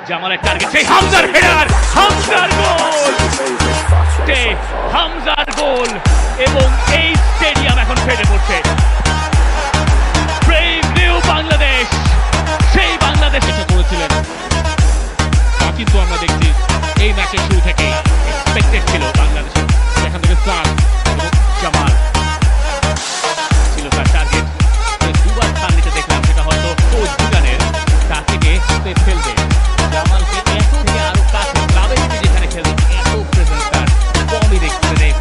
জামালের টার্গেট, সেই হামজার হেডার, হামজার গোল, হামজার গোল, এবং এই স্টেডিয়াম এখন ফেটে পড়ছে। ব্রেভ নিউ বাংলাদেশ, সেই বাংলাদেশ করেছিলেন, তা কিন্তু আমরা দেখছি এই ম্যাচের শুরু থেকে এক্সপেক্টেড ছিল বাংলাদেশের। এখান থেকে সান এবং জামাল ছিল তার টার্গেট। দুবার স্থান নিতে দেখলাম, সেটা হয়তো কোচ দুগানের তা থেকে ফেলবে। জামালকে এত থেকে আরো কাছে ক্লাবে যেখানে খেলবে, এত প্রেজেন্স তার কমই দেখতে দেয়।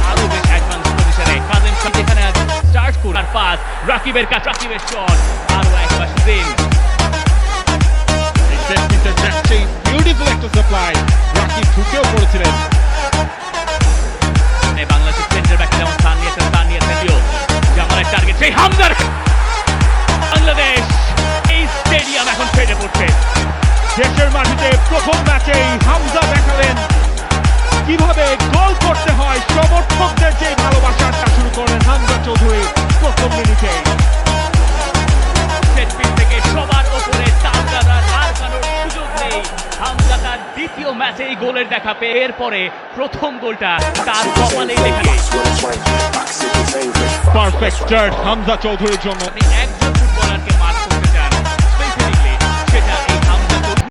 আরো বেশ অ্যাডভান্স পজিশনে কাজেন যেখানে স্টার্ট করার পাস, রাকিবের কাছে, রাকিবের শট, আরো একবার দিন। বিউটিফুল একটা সাপ্লাই, রাকিব ঢুকেও পড়েছিলেন। বাংলাদেশের সেন্টার ব্যাকে যেমন স্থান নিয়েছেন জামালের টার্গেট, সেই হামজার। বাংলাদেশ, এই স্টেডিয়াম এখন ফেটে পড়ছে। দেশের মাটিতে প্রথম ম্যাচেই হামজা দেখালেন কিভাবে গোল করতে হয়। সমর্থকদের যে ভালোবাসাটা শুরু করেন হামজা চৌধুরী প্রথম মিনিটে। সেট পিস থেকে সবার ওপরে তালগাদার আর কারোর সুযোগ নেই। হামজা তার দ্বিতীয় ম্যাচে এই গোলের দেখা পেয়ে এরপরে প্রথম গোলটা তার কপালেই লেখা। পারফেক্ট স্টার্ট হামজা চৌধুরীর জন্য। একজন